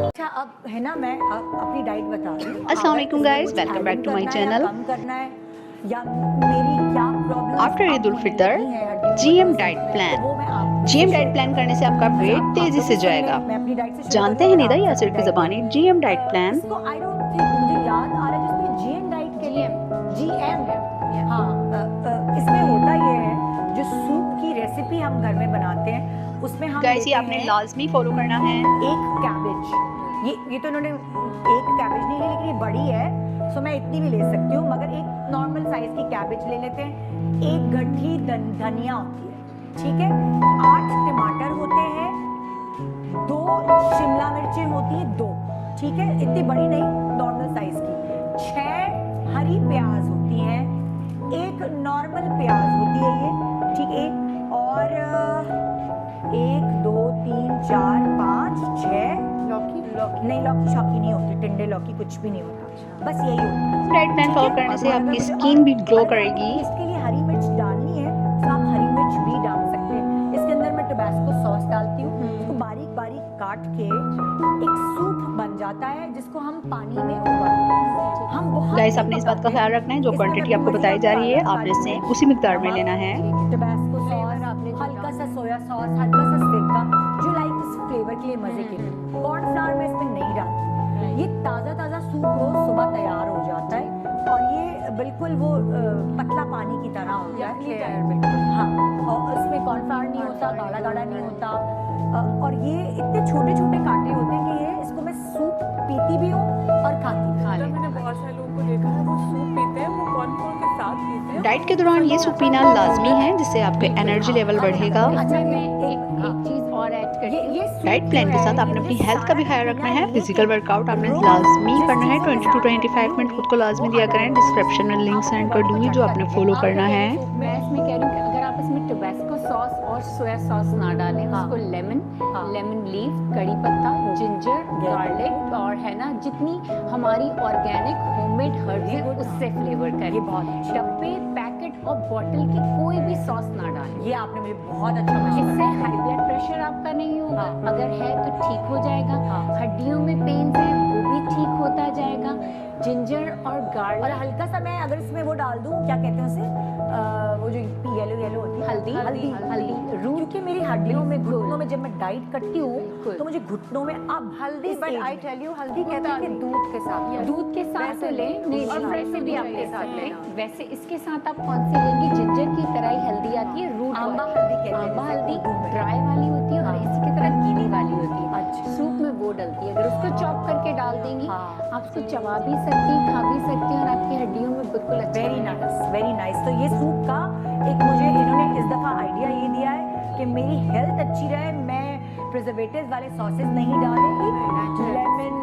अच्छा, अब है ना, मैं अपनी डाइट बता रही हूँ। अस्सलाम वालेकुम guys, welcome back to my channel. कम करना है या मेरी क्या problem after Eid ul Fitr GM diet plan. GM diet plan करने से आपका पेट तेजी से जाएगा। जानते हैं निदा यासिर की ज़बानी जीएम डाइट प्लान। इसको आई डोंट थिंक मुझे याद आ रहा है जिसमें जीएम डाइट के लिए जीएम हाँ इसमें होता ये है, जो सूप की रेसिपी हम घर में बनाते हैं उसमें हम गाइस ये आपने लाजमी फॉलो करना है। एक कैबेज, ये तो इन्होंने एक कैबेज नहीं ली, लेकिन ये बड़ी है सो मैं इतनी भी ले सकती हूँ, मगर एक नॉर्मल साइज की कैबेज ले लेते हैं। एक गड्ढी धनिया होती है, ठीक है, 8 टमाटर होते हैं, 2 शिमला मिर्चें होती है, 2, ठीक है, इतनी बड़ी नहीं, नॉर्मल साइज की, 6 हरी प्याज होती हैं, 1 नॉर्मल प्याज होती है ये, ठीक है, और 1 2 3 4 5 6 लौकी नहीं, लौकी शौकी नहीं होती, टिंडे लौकी कुछ भी नहीं होता, बस यही होता है। डाइट प्लान फॉलो करने से आपकी स्किन भी ग्लो करेगी। इसके लिए हरी मिर्च डालनी है तो आप हरी मिर्च भी डाल सकते हैं। इसके अंदर मैं टबास्को सॉस डालती हूँ, उसको बारीक बारीक काट के एक सूप बन जाता है जिसको हम पानी में उबालते हैं। हम बहुत गाइस आपने इस बात का ख्याल रखना है, जो क्वांटिटी आपको बताई जा रही है आपने इसे उसी मिकदार में लेना है। टबास्को सॉस, हल्का सा सोया सॉस, हल्का सा सिरका, जो लाइक इस फ्लेवर के लिए, मजे के लिए। कॉर्नफ्लावर में इसमें नहीं डालती। ये ताज़ा ताज़ा सूप रोज सुबह तैयार हो जाता है और ये बिल्कुल वो पतला पानी की तरह होता है। हाँ, और इसमें कॉर्नफ्लावर नहीं होता, गाढ़ा गाढ़ा नहीं होता, और ये इतने छोटे छोटे कांटे होते हैं कि ये इसको मैं सूप पीती भी हूँ और खाती भी हूँ। मैंने बहुत सारे लोगों को देखा है वो सूप पीते हैं, वो कॉर्नफ्लोर के साथ पीते हैं। डाइट के दौरान ये सूप पीना लाजमी है, जिससे आपके एनर्जी लेवल बढ़ेगा। अच्छा, मैं एक चीज और ऐड करती हूँ। ये डाइट प्लान के साथ आपने अपनी हेल्थ का भी ख्याल रखना है। फिजिकल वर्कआउट आपने लाजमी करना है, 20 to 25 मिनट खुद को लाजमी दिया करें। डिस्क्रिप्शन में लिंक सेंड कर दूंगी जो आपने फॉलो करना है। मैं इसमें कह रही हूँ कि अगर आप इसमें टोबैस्को सॉस और सोया सॉस ना डालें, उसको लेमन लीफ, कड़ी पत्ता, जिंजर, गार्लिक और है ना जितनी हमारी ऑर्गेनिक होममेड हर्ब्स हैं उससे फ्लेवर करें। ये बहुत डब्बे, पैकेट और बॉटल की कोई भी सॉस ना डालें। ये आपने मुझे बहुत अच्छा इससे मशवरा हाई ब्लड प्रेशर आपका नहीं होगा, हाँ। अगर है तो ठीक हो जाएगा। हाँ। हड्डियों में पेन है वो भी ठीक होता जाएगा। जिंजर और और गार्लिक, हल्का सा मैं अगर इसमें वो डाल दूं, क्या कहते हैं उसे, वो जो येलो येलो होती है, हल्दी रूट, क्योंकि मेरी हड्डियों में, घुटनों में जब मैं डाइट करती हूँ तो मुझे घुटनों में अब हल्दी, इस बट age आई में- टेल यू हल्दी कहते हैं कि दूध के साथ दूध के साथ वैसे तो लें, नहीं, नहीं और नहीं, वैसे भी आप ले ले सकते सकते हैं। हैं। वैसे इसके साथ आप कौन सी लेंगी? जिंजर की तरह ही हल्दी आती है, रूट आंबा वाली। हल्दी कहते हैं आंबा जिसे हल्दी उर्दू में। ड्राई वाली होती है और हाँ। इसी की तरह गीली वाली होती है। अच्छा। सूप में वो डलती है, अगर उसको चॉप करके डाल देंगी हाँ। आप उसको चबा भी सकती हैं, खा भी सकती हैं और आपकी हड्डियों में बिल्कुल अच्छा वेरी लगेगा। Nice, very nice. तो ये सूप का एक मुझे इन्होंने इस दफ़ा आइडिया ये दिया है कि मेरी हेल्थ अच्छी रहे, मैं प्रिजर्वेटिव्स वाले सॉसेस नहीं डालूंगी,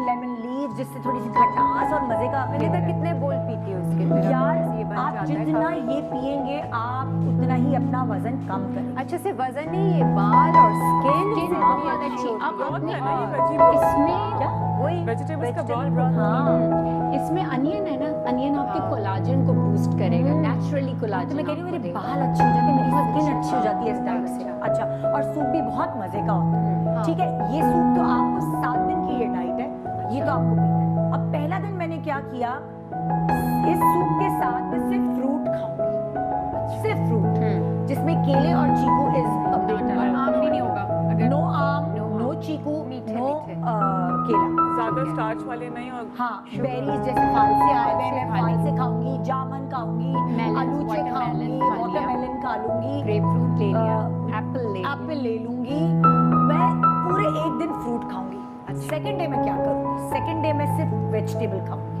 लेमन लीव, जिससे थोड़ी सी खटास और मजे का मैंने कहा कितने बोल पीती हो इसके फिर यार, ये बन आप जाता है जितना काफी। ये पिएंगे आप उतना ही अपना वजन कम करेंगे। अच्छा, से वजन नहीं, ये बाल और स्किन Skin बहुत बहुत अच्छी अच्छी। अब होती आपने है। क्या वही इसमें का broth इसमें अनियन है ना, अनियन आपके कोलाजन को बूस्ट करेगा, नेचुरली कोलाजन। तो मैं कह रही हूँ मेरे बाल अच्छे हो जाते हैं, मेरी स्किन अच्छी हो जाती है इस डाइट से। अच्छा, और सूप भी बहुत मजे का होता है, ठीक है। ये सूप तो आपको 7 दिन की ये डाइट है, ये तो आपको पीना है। अब पहला दिन मैंने क्या किया, इस सूप के साथ मैं सिर्फ फ्रूट खाऊंगी, सिर्फ फ्रूट, जिसमें केले और चीकू इज आम भी नहीं होगा अगर नो आम, नो चीकू, नो केला। ज्यादा स्टार्च वाले नहीं और हाँ, बेरीज जैसे फाल से आए हुए, मैं फाल से खाऊंगी, जामुन खाऊंगी, Melons, आलूचे खाऊंगी, watermelon खा लिया। वाटरमेलन खा लूंगी, ग्रेप फ्रूट ले लिया, अ, एप्पल ले एप्पल ले लूंगी। मैं पूरे एक दिन फ्रूट खाऊंगी। सेकंड डे में क्या करूंगी, सेकंड डे में सिर्फ वेजिटेबल खाऊंगी।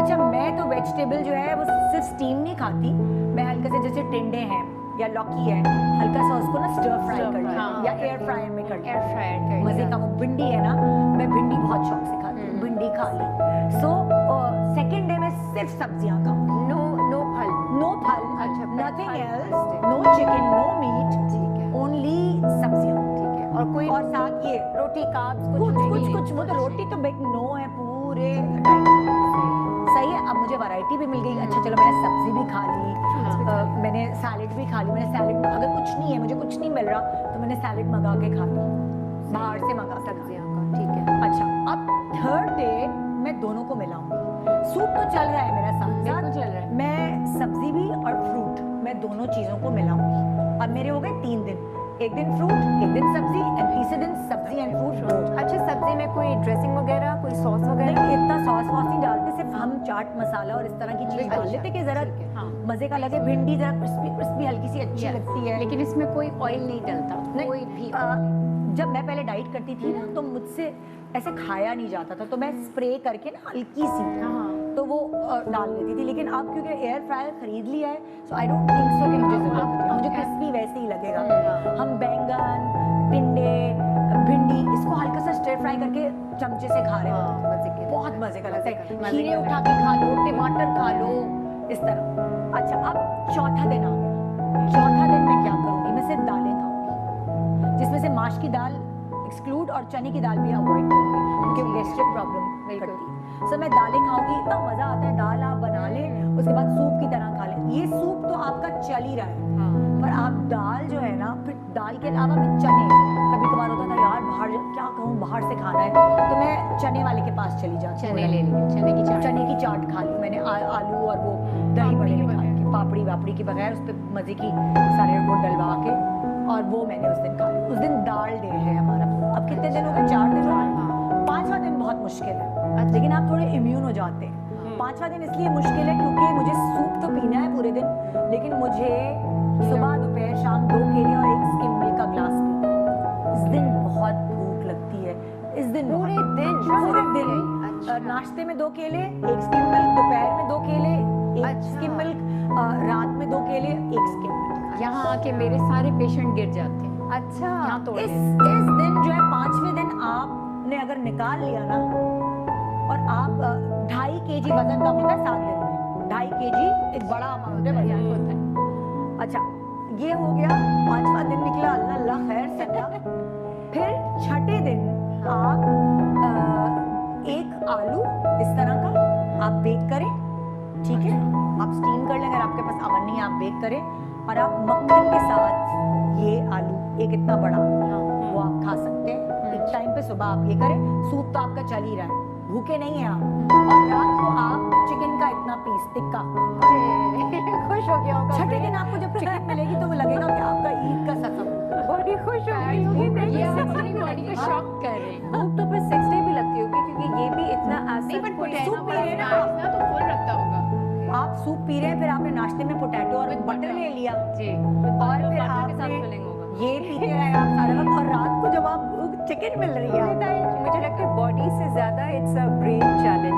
अच्छा, मैं तो वेजिटेबल जो है वो सिर्फ स्टीम नहीं खाती, मैं हल्के से, जैसे टिंडे हैं या लौकी है, हल्का सा उसको ना स्टर फ्राई कर लिया हाँ। या एयर फ्रायर में कर लिया। एयर फ्रायर कर मजे लिया। का वो भिंडी है ना, मैं भिंडी बहुत शौक से खाती हूँ, भिंडी खा ली। सो सेकंड डे में सिर्फ सब्जियां खाऊंगी, नो फल। नो फल, अच्छा, nothing else, fantastic। No chicken, no meat, ठीक है, ओनली सब्जियां, ठीक है। और कोई और साथ ये रोटी कार्ब्स कुछ नहीं कुछ है। कुछ वो तो रोटी तो बेट नो है पूरे डाइट में। सही है। अब मुझे वैरायटी भी मिल गई। अच्छा चलो मैंने सब्जी भी खा ली, मैंने सैलेड भी खा ली। मैंने सैलेड अगर कुछ नहीं है, मुझे कुछ नहीं मिल रहा तो मैंने सैलेड मंगा के खा ली, बाहर से मंगा सब्जियां का, ठीक है। अच्छा अब थर्ड डे मैं दोनों को मिलाऊंगी। सूप तो चल रहा है मेरा साथ बिल्कुल साथ, चल रहा है। मैं सब्जी भी और फ्रूट, मैं दोनों चीजों को मिलाऊंगी। अब मेरे हो गए 3 दिन, एक दिन फ्रूट, एक दिन सब्जी, एंड तीसरे दिन सब्जी एंड फ्रूट। अच्छा, सब्जी में कोई ड्रेसिंग वगैरह, कोई सॉस नहीं, वगैरह? इतना सॉस वॉस नहीं डालते, सिर्फ हम चाट मसाला और इस तरह की चीज डाल लेते कि जरा ठीक है, हाँ। मजे का लगे। भिंडी जरा क्रिस्पी क्रिस्पी हल्की सी अच्छी लगती है। लेकिन इसमें कोई ऑयल नहीं डलता, नहीं, कोई भी जब मैं पहले डाइट करती थी ना तो मुझसे ऐसे खाया नहीं जाता था, तो मैं स्प्रे करके ना हल्की सी तो वो डाल लेती थी। लेकिन अब क्योंकि एयर फ्रायर खरीद लिया है, सो आई डोंट थिंक सो कि मुझे जरूरत है। मुझे क्रिस्पी वैसे ही लगेगा। हम बैंगन, टिंडे, भिंडी, इसको हल्का सा स्टर फ्राई करके चमचे से खा रहे हाँ, हो, मजे के, बहुत मजे का लगता है। मजे खीरे का उठा के खा लो, टमाटर खा लो, इस तरह। अच्छा अब चौथा दिन आ गया। चौथा दिन मैं क्या करूंगी, मैं सिर्फ दालें खाऊंगी, जिसमें से माश की दाल एक्सक्लूड और चने की दाल भी अवॉइड करूंगी क्योंकि गैस्ट्रिक प्रॉब्लम करती है। सो मैं दालें खाऊंगी, इतना मजा आता है। दाल आप बना लें, उसके बाद सूप की तरह खा लें। ये सूप तो आपका चल ही रहा है, पर आप दाल जो है ना, फिर दाल के अलावा फिर चने, कभी कभार होता था यार बाहर क्या कहूँ, बाहर से खाना है, तो मैं चने वाले के पास चली जाती हूँ। चने ले लिए, चने की चाट। चने की चाट खा ली मैंने, आलू और वो दही बड़े निकाल के, पापड़ी वापड़ी के बगैर, उस पर मजे की सारे वो डलवा के, और वो मैंने उस दिन खा ली। उस दिन दाल डे है हमारा। अब कितने दिन हो गए, 4 दिन हो गए। 5वां दिन बहुत मुश्किल है, लेकिन आप थोड़े इम्यून हो जाते हैं। 5वां दिन इसलिए मुश्किल है क्योंकि मुझे सूप तो पीना है पूरे दिन, लेकिन मुझे सुबह दोपहर शाम 2 केले और 1 स्किम मिल्क का ग्लास पीना है। इस दिन बहुत भूख लगती है, इस दिन पूरे दिन? पूरे दिन। अच्छा। नाश्ते में 2 केले, 1 स्किम मिल्क, दोपहर में 2 केले, 1 अच्छा। स्किम मिल्क, रात में 2 केले, 1 स्किम मिल्क। यहाँ आके मेरे सारे पेशेंट गिर जाते हैं। अच्छा, यहाँ तो इस दिन जो है 5वें दिन आपने अगर निकाल लिया ना, और आप 2.5 kg वजन कम होता है 7 दिन में। 2.5 kg एक बड़ा अमाउंट है वजन होता है। अच्छा ये हो गया, 5वां दिन निकला, अल्लाह अल्लाह खैर से गया। फिर 6ठे दिन आप 1 आलू इस तरह का आप बेक करें, ठीक है, आप स्टीम कर लें, अगर आपके पास अवन नहीं है आप बेक करें, और आप मक्खन के साथ ये आलू एक इतना बड़ा वो आप खा सकते हैं। एक टाइम पे सुबह आप ये करें, सूप तो आपका चल ही रहा है, भूखे नहीं है आप। और रात को आप चिकन का इतना पीस टिक्का, खुश हो गया होगा। 6ठे दिन आपको जब चिकन मिलेगी तो वो लगेगा कि आपका ईद का सफर। बड़ी खुश हो गई होगी। ये अपनी बॉडी को शॉक कर रहे हैं। भूख तो फिर 6 डे भी लगती होगी क्योंकि ये भी इतना आसान सूप पी रहे हैं ना तो फुल रखता होगा। आप, सूप पी रहे हैं, फिर आपने नाश्ते में पोटैटो और बटर ले लिया, जी, और फिर के साथ आपने फिलिंग होगा। ये पीते रहे आप सारा वक्त, और रात को जब आप चिकन मिल रही है। मुझे लगता है बॉडी से ज्यादा इट्स अ ब्रेन चैलेंज।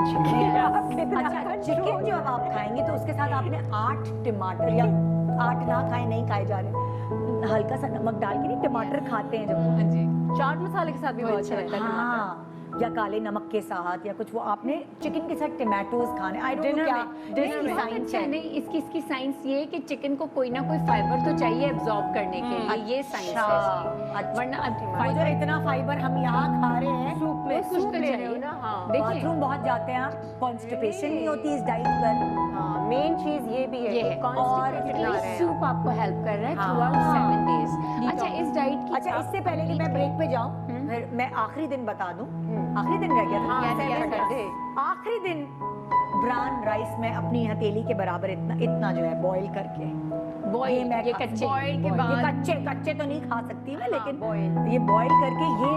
अच्छा चिकन जो अब आप खाएंगे तो उसके साथ आपने 8 टमाटर, या 8 ना खाए, नहीं खाए जा रहे, हल्का सा नमक डाल के, नहीं टमाटर खाते हैं जब, हाँ जी, चाट मसाले के साथ भी बहुत अच्छा लगता है टमाटर। हाँ, या काले नमक के साथ या कुछ, वो आपने चिकन के साथ टमाटोज खाने। आई डोंट नो Dinner क्या में, इसकी में। साइंस अच्छा है। नहीं, इसकी साइंस ये है कि चिकन को कोई ना कोई फाइबर तो चाहिए एब्जॉर्ब करने के लिए, ये साइंस है इसकी। अच्छा, वरना वो जो फाइबर इतना फाइबर हम यहाँ खा रहे हैं, सूप में, कुछ सूप तो ले रहे हो चाहिए। ना। हाँ, देखिए बाथरूम बहुत जाते हैं आप, कॉन्स्टिपेशन नहीं होती इस डाइट पर। हाँ, मेन चीज ये भी है ये कि है। constipated ना रहे सूप आपको हेल्प कर रहा है हाँ। Through out 7 days. अच्छा इस डाइट की अच्छा इससे पहले कि मैं ब्रेक पे जाऊं, फिर मैं आखिरी दिन बता दूं। आखिरी दिन रह गया था। हाँ, Yes, Saturday। आखिरी दिन ब्राउन राइस में अपनी हथेली के बराबर इतना जो है बॉईल करके, बॉयल, मैं ये खा- कच्चे boil के ये बाद कच्चे तो नहीं खा सकती मैं, लेकिन boil। ये बॉईल करके, ये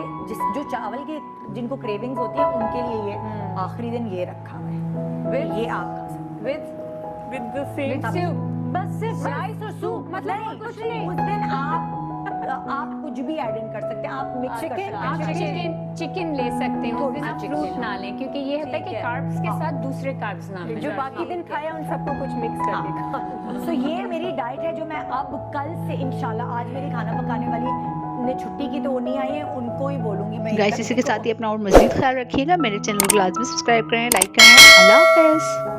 जो चावल के जिनको क्रेविंग्स होती है उनके लिए ये आखिरी दिन ये रखा हुआ है, ये आप खा सकते हैं। with the same बस सिर्फ राइस और सूप, मतलब और कुछ नहीं। उस दिन आप कुछ भी ऐड इन कर सकते हैं, आप मिक्स कर सकते आप हैं। चिकन ले सकते हैं, उस दिन आप चिकन। फ्रूट ना लें, क्योंकि ये होता है कि ठीक है। कार्ब्स के साथ दूसरे कार्ब्स ना मिलें। जो बाकी दिन खाया उन सबको कुछ मिक्स करके खा। सो ये मेरी डाइट है जो मैं अब कल से इंशाल्लाह, आज मेरी खाना पकाने वाली ने छुट्टी की तो वो नहीं आई है, उनको ही बोलूंगी मैं। गाइस इसी के साथ ही अपना और मज़ीद ख्याल रखिएगा। मेरे चैनल को लाजमी सब्सक्राइब करें, लाइक करें। अल्लाह हाफ़िज़।